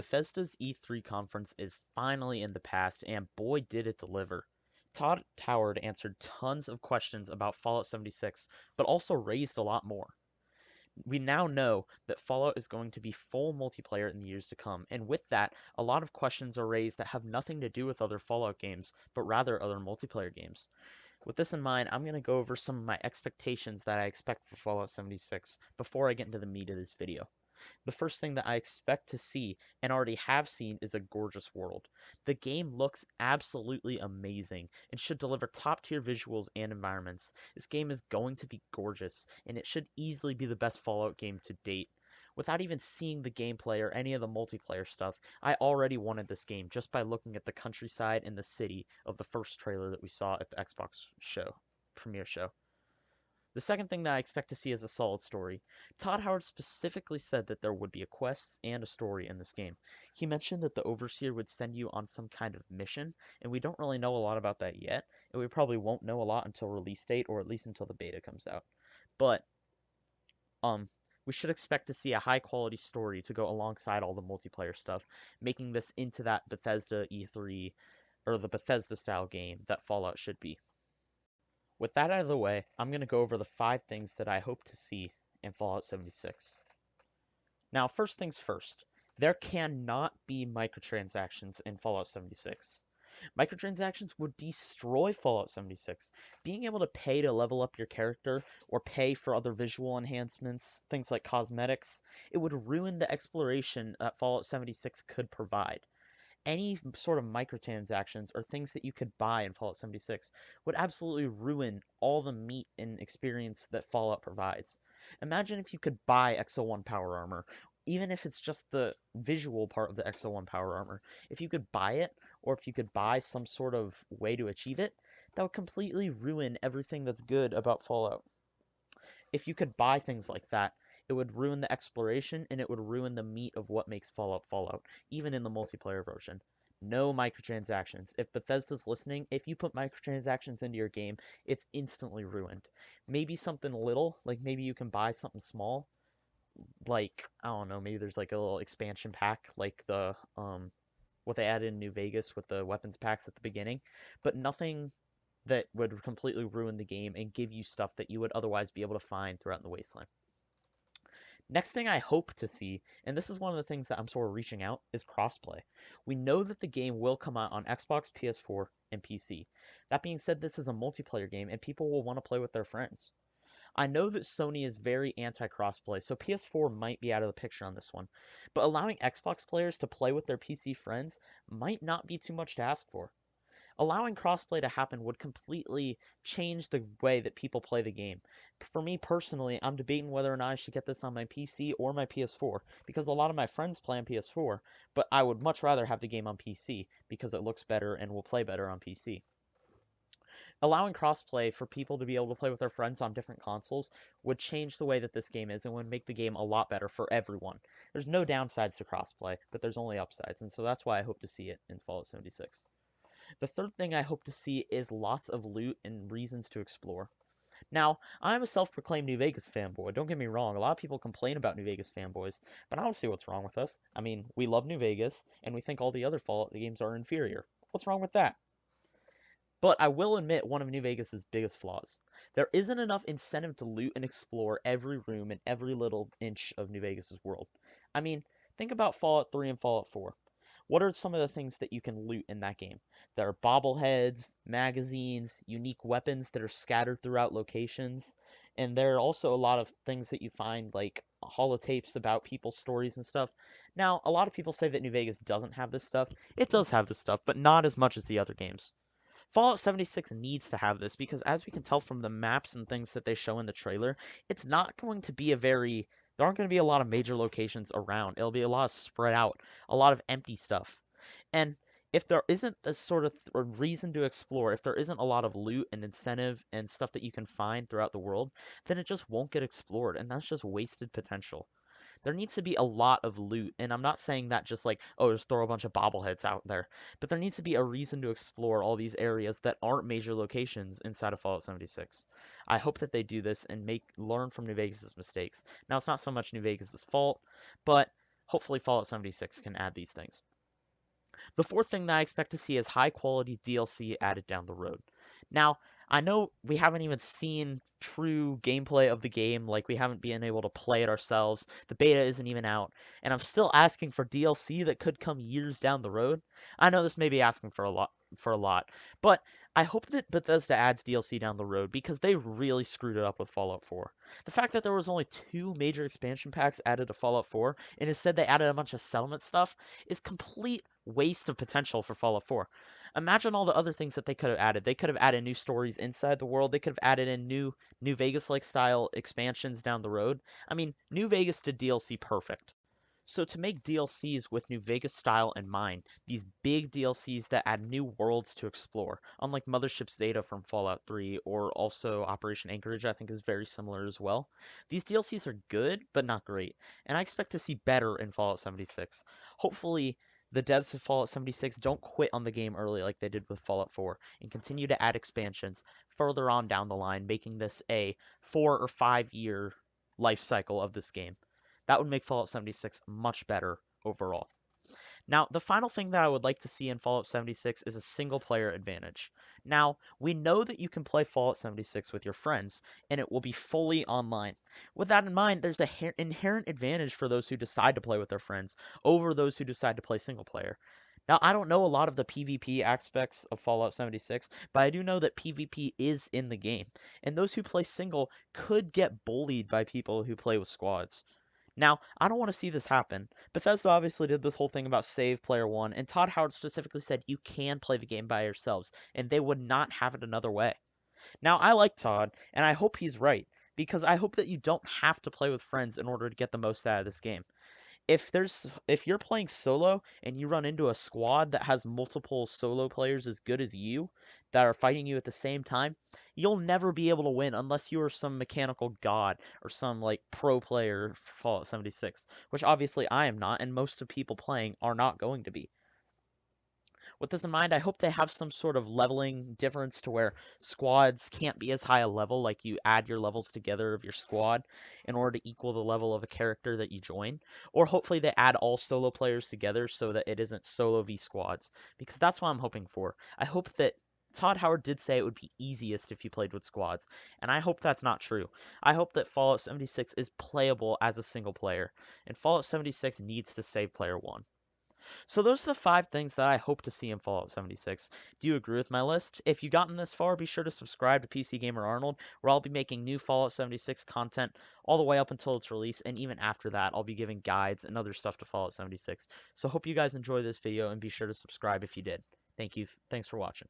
Bethesda's E3 conference is finally in the past, and boy did it deliver. Todd Howard answered tons of questions about Fallout 76, but also raised a lot more. We now know that Fallout is going to be full multiplayer in the years to come, and with that, a lot of questions are raised that have nothing to do with other Fallout games, but rather other multiplayer games. With this in mind, I'm going to go over some of my expectations that I expect for Fallout 76 before I get into the meat of this video. The first thing that I expect to see and already have seen is a gorgeous world. The game looks absolutely amazing and should deliver top tier visuals and environments. This game is going to be gorgeous and it should easily be the best Fallout game to date. Without even seeing the gameplay or any of the multiplayer stuff, I already wanted this game just by looking at the countryside and the city of the first trailer that we saw at the Xbox show, premiere show. The second thing that I expect to see is a solid story. Todd Howard specifically said that there would be a quest and a story in this game. He mentioned that the Overseer would send you on some kind of mission, and we don't really know a lot about that yet, and we probably won't know a lot until release date or at least until the beta comes out. But um we should expect to see a high quality story to go alongside all the multiplayer stuff, making this into that Bethesda E3 or the Bethesda style game that Fallout should be. With that out of the way, I'm going to go over the 5 things that I hope to see in Fallout 76. Now, first things first, there cannot be microtransactions in Fallout 76. Microtransactions would destroy Fallout 76. Being able to pay to level up your character or pay for other visual enhancements, things like cosmetics, it would ruin the exploration that Fallout 76 could provide. Any sort of microtransactions or things that you could buy in Fallout 76 would absolutely ruin all the meat and experience that Fallout provides. Imagine if you could buy XO1 power armor, even if it's just the visual part of the XO1 power armor. If you could buy it, or if you could buy some sort of way to achieve it, that would completely ruin everything that's good about Fallout. If you could buy things like that, it would ruin the exploration and it would ruin the meat of what makes Fallout Fallout, even in the multiplayer version. No microtransactions. If Bethesda's listening, if you put microtransactions into your game, it's instantly ruined. Maybe something little, like maybe you can buy something small, like I don't know, maybe there's like a little expansion pack like the what they added in New Vegas with the weapons packs at the beginning, but nothing that would completely ruin the game and give you stuff that you would otherwise be able to find throughout the wasteland. Next thing I hope to see, and this is one of the things that I'm sort of reaching out, is crossplay. We know that the game will come out on Xbox, PS4, and PC. That being said, this is a multiplayer game and people will want to play with their friends. I know that Sony is very anti-crossplay, so PS4 might be out of the picture on this one, but allowing Xbox players to play with their PC friends might not be too much to ask for. Allowing crossplay to happen would completely change the way that people play the game. For me personally, I'm debating whether or not I should get this on my PC or my PS4 because a lot of my friends play on PS4, but I would much rather have the game on PC because it looks better and will play better on PC. Allowing crossplay for people to be able to play with their friends on different consoles would change the way that this game is and would make the game a lot better for everyone. There's no downsides to crossplay, but there's only upsides, and so that's why I hope to see it in Fallout 76. The third thing I hope to see is lots of loot and reasons to explore. Now, I'm a self-proclaimed New Vegas fanboy. Don't get me wrong, a lot of people complain about New Vegas fanboys, but I don't see what's wrong with us. I mean, we love New Vegas, and we think all the other Fallout games are inferior. What's wrong with that? But I will admit one of New Vegas's biggest flaws. There isn't enough incentive to loot and explore every room and every little inch of New Vegas's world. I mean, think about Fallout 3 and Fallout 4. What are some of the things that you can loot in that game? There are bobbleheads, magazines, unique weapons that are scattered throughout locations, and there are also a lot of things that you find like holotapes about people's stories and stuff. Now, a lot of people say that New Vegas doesn't have this stuff. It does have this stuff, but not as much as the other games. Fallout 76 needs to have this because as we can tell from the maps and things that they show in the trailer, it's not going to be there aren't going to be a lot of major locations around. It'll be a lot of spread out, a lot of empty stuff. And if there isn't this sort of reason to explore, if there isn't a lot of loot and incentive and stuff that you can find throughout the world, then it just won't get explored, and that's just wasted potential. There needs to be a lot of loot, and I'm not saying that just like, oh, just throw a bunch of bobbleheads out there, but there needs to be a reason to explore all these areas that aren't major locations inside of Fallout 76. I hope that they do this and learn from New Vegas' mistakes. Now, it's not so much New Vegas' fault, but Hopefully Fallout 76 can add these things. The fourth thing that I expect to see is high quality DLC added down the road. Now, I know we haven't even seen true gameplay of the game, like we haven't been able to play it ourselves. The beta isn't even out, and I'm still asking for DLC that could come years down the road. I know this may be asking for a lot, but I hope that Bethesda adds DLC down the road because they really screwed it up with Fallout 4. The fact that there was only two major expansion packs added to Fallout 4, and instead they added a bunch of settlement stuff, is complete waste of potential for Fallout 4. Imagine all the other things that they could have added. They could have added new stories inside the world. They could have added in New Vegas like style expansions down the road. I mean, New Vegas did DLC perfect. So to make DLCs with New Vegas style in mind, these big DLCs that add new worlds to explore, unlike Mothership Zeta from Fallout 3 or also Operation Anchorage, I think is very similar as well. These DLCs are good, but not great, and I expect to see better in Fallout 76. Hopefully, the devs of Fallout 76 don't quit on the game early like they did with Fallout 4 and continue to add expansions further on down the line, making this a 4 or 5 year life cycle of this game. That would make Fallout 76 much better overall. Now, the final thing that I would like to see in Fallout 76 is a single player advantage. Now, we know that you can play Fallout 76 with your friends, and it will be fully online. With that in mind, there's an inherent advantage for those who decide to play with their friends over those who decide to play single player. Now, I don't know a lot of the PvP aspects of Fallout 76, but I do know that PvP is in the game, and those who play single could get bullied by people who play with squads. Now, I don't want to see this happen. Bethesda obviously did this whole thing about save player one, and Todd Howard specifically said you can play the game by yourselves, and they would not have it another way. Now, I like Todd, and I hope he's right, because I hope that you don't have to play with friends in order to get the most out of this game. If you're playing solo and you run into a squad that has multiple solo players as good as you that are fighting you at the same time, you'll never be able to win unless you are some mechanical god or some like pro player for Fallout 76, which obviously I am not, and most of people playing are not going to be. With this in mind, I hope they have some sort of leveling difference to where squads can't be as high a level, like you add your levels together of your squad in order to equal the level of a character that you join. Or hopefully they add all solo players together so that it isn't solo v squads, because that's what I'm hoping for. I hope that Todd Howard did say it would be easiest if you played with squads, and I hope that's not true. I hope that Fallout 76 is playable as a single player, and Fallout 76 needs to save player one. So those are the five things that I hope to see in Fallout 76. Do you agree with my list? If you've gotten this far, be sure to subscribe to PC Gamer Arnold, where I'll be making new Fallout 76 content all the way up until its release, and even after that, I'll be giving guides and other stuff to Fallout 76. So hope you guys enjoy this video, and be sure to subscribe if you did. Thank you. Thanks for watching.